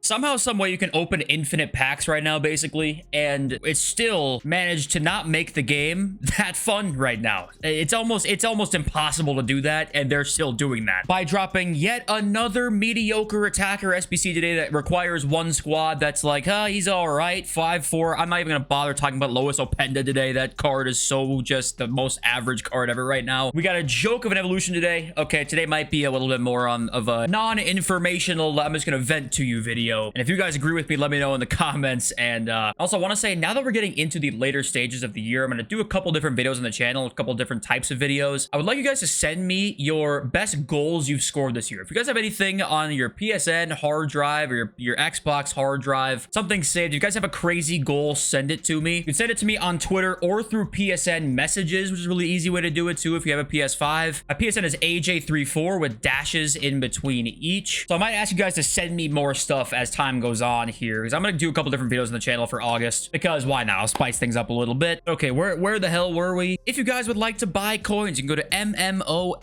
Somehow, some way you can open infinite packs right now, basically, and it's still managed to not make the game that fun right now. It's almost impossible to do that, and they're still doing that by dropping yet another mediocre attacker SBC today that requires one squad that's like, he's all right, 5-4. I'm not even gonna bother talking about Lois Openda today. That card is so just the most average card ever right now. We got a joke of an evolution today. Okay, today might be a little bit more of a non-informational, I'm just gonna vent to you video. And if you guys agree with me, let me know in the comments. And also I want to say, now that we're getting into the later stages of the year, I'm going to do a couple different videos on the channel, a couple different types of videos. I would like you guys to send me your best goals you've scored this year. If you guys have anything on your PSN hard drive or your Xbox hard drive, something saved, if you guys have a crazy goal, send it to me. You can send it to me on Twitter or through PSN messages, which is a really easy way to do it too if you have a PS5. My PSN is AJ34 with dashes in between each. So I might ask you guys to send me more stuff as time goes on here, because I'm going to do a couple different videos on the channel for August, because why not? I'll spice things up a little bit. Okay, where the hell were we? If you guys would like to buy coins, you can go to mmoxp.com.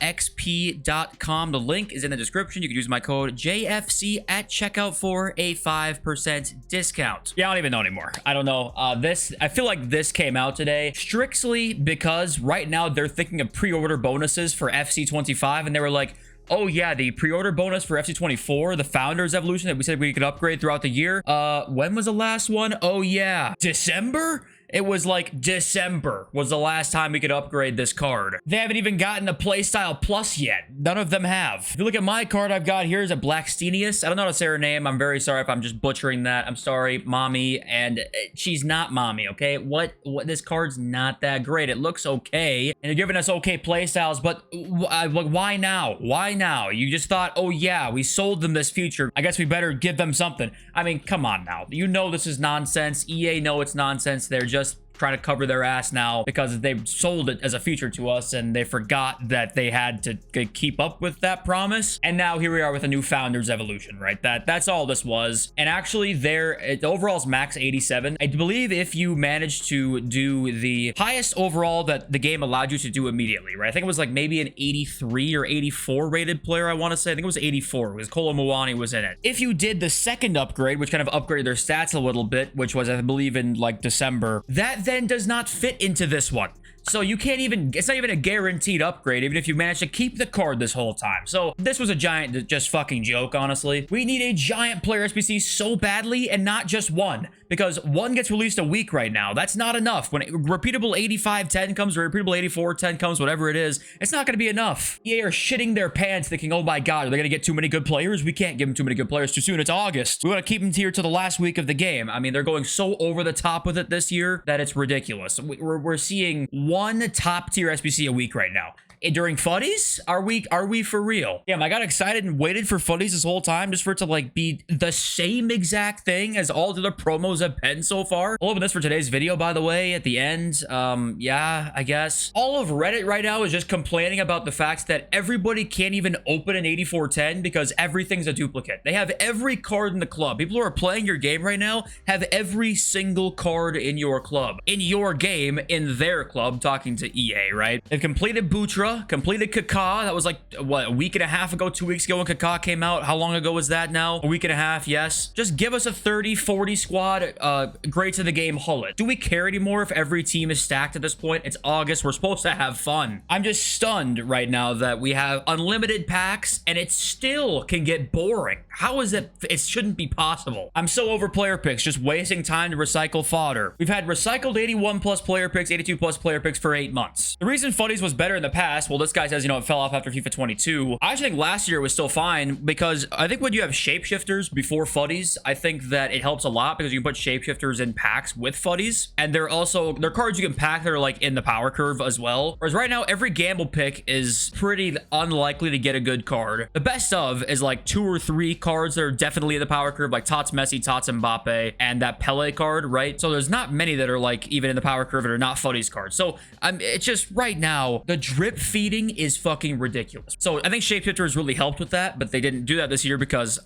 The link is in the description. You can use my code JFC at checkout for a 5% discount. Yeah, I don't even know anymore. I don't know. I feel like this came out today strictly because right now they're thinking of pre-order bonuses for FC25, and they were like, oh yeah, the pre-order bonus for FC24, the Founders Evolution that we said we could upgrade throughout the year. When was the last one? Oh yeah, December? It was like December was the last time we could upgrade this card. They haven't even gotten a Playstyle Plus yet. None of them have. If you look at my card I've got here is a Blackstenius. I don't know how to say her name. I'm very sorry if I'm just butchering that. I'm sorry, mommy. And she's not mommy, okay? What this card's not that great. It looks okay. And you're giving us okay playstyles, but why now? Why now? You just thought, oh yeah, we sold them this feature. I guess we better give them something. I mean, come on now. You know this is nonsense. EA know it's nonsense. They're just trying to cover their ass now because they've sold it as a feature to us and they forgot that they had to keep up with that promise. And now here we are with a new Founders Evolution, right? That's all this was. And actually the overall is max 87. I believe if you managed to do the highest overall that the game allowed you to do immediately, right? I think it was like maybe an 83 or 84 rated player, I want to say. I think it was 84 because Kolo Muani was in it. If you did the second upgrade, which kind of upgraded their stats a little bit, which was, I believe, in like December, that then does not fit into this one. So you can't even, it's not even a guaranteed upgrade, even if you manage to keep the card this whole time. So this was a giant just fucking joke, honestly. We need a giant player SBC so badly, and not just one, because one gets released a week right now. That's not enough. When repeatable 85-10 comes, or repeatable 84-10 comes, whatever it is, it's not going to be enough. EA are shitting their pants thinking, oh my god, are they going to get too many good players? We can't give them too many good players too soon. It's August. We want to keep them here to the last week of the game. I mean, they're going so over the top with it this year that it's ridiculous. We're seeing one top tier SBC a week right now. During FUTTIES? Are we for real? Damn, I got excited and waited for FUTTIES this whole time just for it to like be the same exact thing as all the other promos have been so far. I'll open this for today's video, by the way, at the end. Yeah, I guess. All of Reddit right now is just complaining about the fact that everybody can't even open an 84-10 because everything's a duplicate. They have every card in the club. People who are playing your game right now have every single card in your club. In your game, in their club, talking to EA, right? They've completed Butra, completed Kaká. That was like, what, a week and a half ago, 2 weeks ago when Kaká came out. How long ago was that now? A week and a half, yes. Just give us a 30-40 squad, great to the game, hull it. Do we care anymore if every team is stacked at this point? It's August. We're supposed to have fun. I'm just stunned right now that we have unlimited packs and it still can get boring. How is it? It shouldn't be possible. I'm so over player picks, just wasting time to recycle fodder. We've had recycled 81 plus player picks, 82 plus player picks for 8 months. The reason FUTTIES was better in the past, well, this guy says, you know, it fell off after FIFA 22. I actually think last year was still fine because I think when you have shapeshifters before FUTTIES, I think that it helps a lot because you can put shapeshifters in packs with FUTTIES, and they're cards you can pack that are like in the power curve as well. Whereas right now, every gamble pick is pretty unlikely to get a good card. The best of is like 2 or 3 cards that are definitely in the power curve, like Tots Messi, Tots Mbappe, and that Pele card, right? So there's not many that are like even in the power curve that are not FUTTIES cards. So it's just right now, the drip feeding is fucking ridiculous. So I think Shapeshifter has really helped with that, but they didn't do that this year because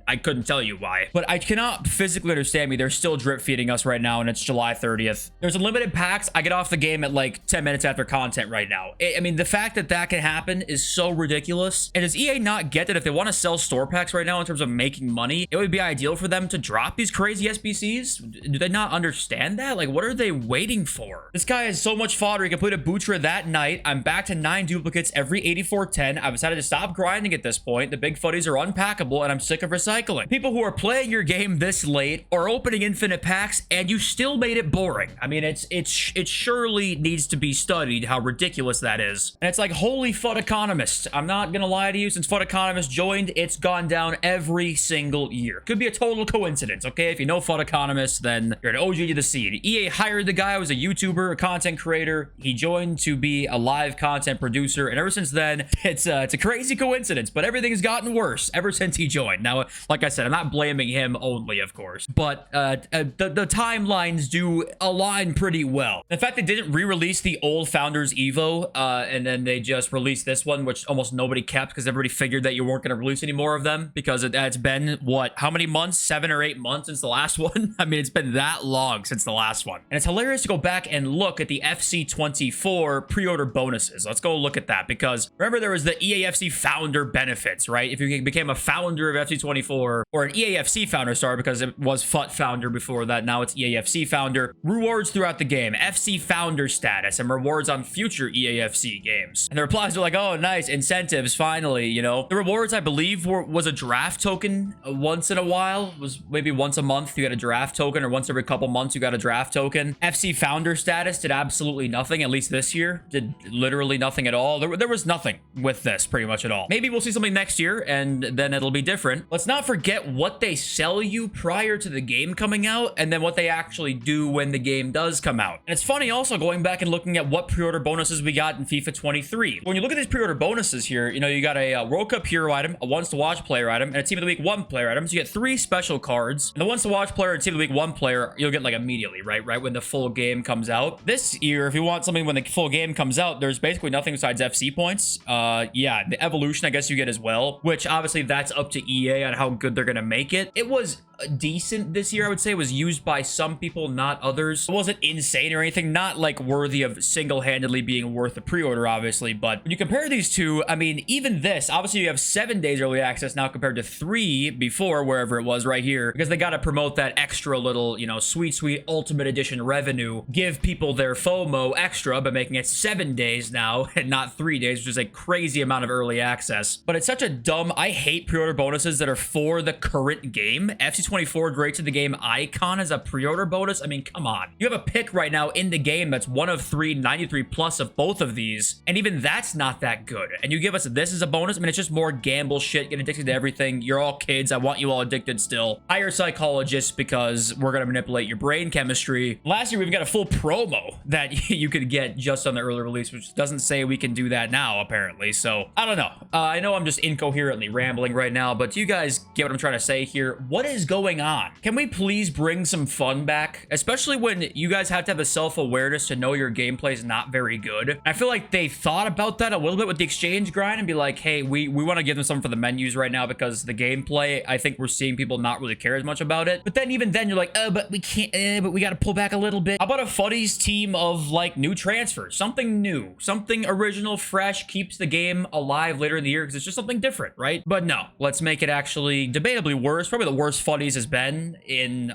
I couldn't tell you why. But I cannot physically understand me. They're still drip feeding us right now, and it's July 30th. There's unlimited packs. I get off the game at like 10 minutes after content right now. I mean, the fact that that can happen is so ridiculous. And does EA not get that if they want to sell store packs right now in terms of making money, it would be ideal for them to drop these crazy SBCs? Do they not understand that? Like, what are they waiting for? This guy has so much fodder. He completed Butra that night. I'm back to 9 duplicates every 8410. I've decided to stop grinding at this point. The big footies are unpackable, and I'm sick of recycling. People who are playing your game this late are opening infinite packs, and you still made it boring. I mean, it surely needs to be studied how ridiculous that is. And it's like, holy FUT economist. I'm not gonna lie to you. Since FUT economist joined, it's gone down every single year. Could be a total coincidence, okay? If you know FUT economist, then you're an OG to the scene. EA hired the guy who was a YouTuber, a content creator. He joined to be a live content producer, and ever since then, it's a crazy coincidence, but everything has gotten worse ever since he joined. Now, like I said, I'm not blaming him only, of course, but the timelines do align pretty well. In fact, they didn't re-release the old Founders Evo, and then they just released this one, which almost nobody kept because everybody figured that you weren't going to release any more of them because it's been, what, how many months? 7 or 8 months since the last one? I mean, it's been that long since the last one. And it's hilarious to go back and look at the FC24 pre-order bonuses. Let's go look at that because remember there was the EAFC founder benefits, right? If you became a founder of FC24 or an EAFC founder, sorry, because it was FUT founder before that. Now it's EAFC founder. Rewards throughout the game, FC founder status, and rewards on future EAFC games. And the replies are like, oh, nice, incentives, finally, you know. The rewards, I believe, was a draft token once in a while. It was maybe once a month you got a draft token, or once every couple months you got a draft token. FC founder status did absolutely nothing, at least this year. Did literally nothing at all. There was nothing with this pretty much at all. Maybe we'll see something next year, and then it'll be different. Let's not forget what they sell you prior to the game coming out, and then what they actually do when the game does come out. And it's funny also going back and looking at what pre-order bonuses we got in FIFA 23. When you look at these pre-order bonuses here, you know, you got a World Cup hero item, a Once to Watch player item, and a Team of the Week 1 player item. So you get 3 special cards. And the Once to Watch player and Team of the Week 1 player, you'll get like immediately, right when the full game comes out. This year, if you want something when the full game comes out, there's basically nothing besides FC points. Yeah, the evolution, I guess you get as well, which obviously that's up to EA on how good they're gonna make it. It was decent this year, I would say. It was used by some people, not others. It wasn't insane or anything, not like worthy of single-handedly being worth a pre-order, obviously, but when you compare these two, I mean, even this, obviously you have 7 days early access now compared to 3 before, wherever it was right here, because they got to promote that extra little, you know, sweet ultimate edition revenue, give people their FOMO extra by making it 7 days now and not 3 days, which is a crazy amount of early access. But it's such a dumb, I hate pre-order bonuses that are for the current game. FC24 great to the game icon as a pre-order bonus. I mean, come on. You have a pick right now in the game that's 1 of 3, 93 plus of both of these, and even that's not that good. And you give us this as a bonus. I mean, it's just more gamble shit, get addicted to everything. You're all kids. I want you all addicted still. Hire psychologists because we're going to manipulate your brain chemistry. Last year, we've got a full promo that you could get just on the early release, which doesn't say we can do that now, apparently. So, I don't know. I know I'm just incoherently rambling right now, but do you guys get what I'm trying to say here? What is going on? Can we please bring some fun back? Especially when you guys have to have a self-awareness to know your gameplay is not very good. I feel like they thought about that a little bit with the exchange grind and be like, hey, we want to give them something for the menus right now because the gameplay, I think we're seeing people not really care as much about it. But then even then you're like, oh, but we can't, but we got to pull back a little bit. How about a FUTTIES team of like new transfers? Something new, something original, fresh, keeps the game alive later in the year because it's just something different, right? But no, let's make it actually debatably worse. Probably the worst FUTTIES has been in,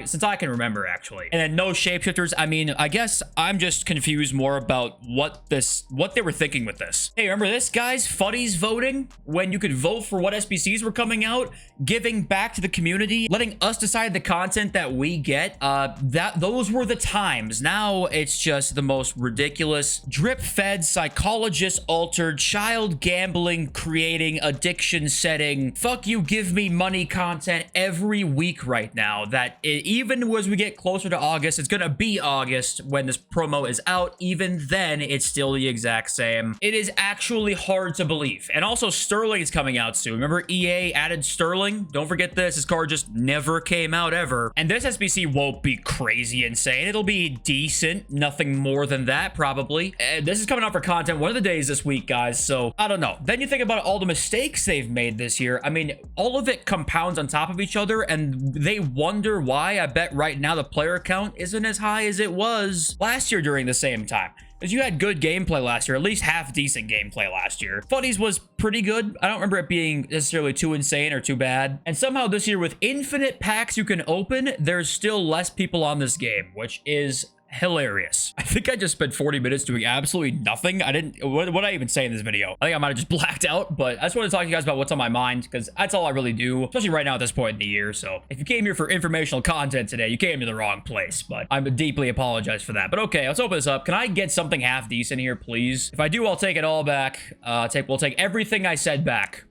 since I can remember actually. And then no shapeshifters. I mean, I guess I'm just confused more about what they were thinking with this. Hey, remember this, guys? FUTTIES voting, when you could vote for what SBCs were coming out, giving back to the community, letting us decide the content that we get. Those were the times. Now it's just the most ridiculous, drip-fed, psychologist-altered, child gambling, creating, addiction setting, fuck you, give me money content every every week right now that even as we get closer to August, it's gonna be August when this promo is out. Even then, it's still the exact same. It is actually hard to believe. And also, Sterling is coming out soon. Remember, EA added Sterling? Don't forget this. This card just never came out ever. And this SBC won't be crazy insane. It'll be decent. Nothing more than that, probably. And this is coming out for content one of the days this week, guys. So, I don't know. Then you think about all the mistakes they've made this year. I mean, all of it compounds on top of each other, and they wonder why. I bet right now the player count isn't as high as it was last year during the same time. Because you had good gameplay last year, at least half decent gameplay last year. FUTTIES was pretty good. I don't remember it being necessarily too insane or too bad. And somehow this year, with infinite packs you can open, there's still less people on this game, which is hilarious. I think I just spent 40 minutes doing absolutely nothing. What did I even say in this video? I think I might have just blacked out, but I just want to talk to you guys about what's on my mind, because that's all I really do, especially right now at this point in the year. So if you came here for informational content today, you came to the wrong place, but I deeply apologize for that. But okay, let's open this up. Can I get something half decent here, please? If I do, I'll take it all back. We'll take everything I said back.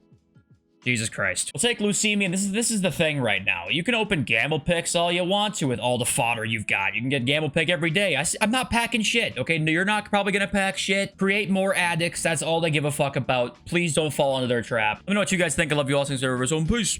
Jesus Christ. We'll take Leukemia. This is the thing right now. You can open gamble picks all you want to with all the fodder you've got. You can get gamble pick every day. I'm not packing shit, okay? No, you're not probably gonna pack shit. Create more addicts. That's all they give a fuck about. Please don't fall into their trap. Let me know what you guys think. I love you all. Things are over. So peace.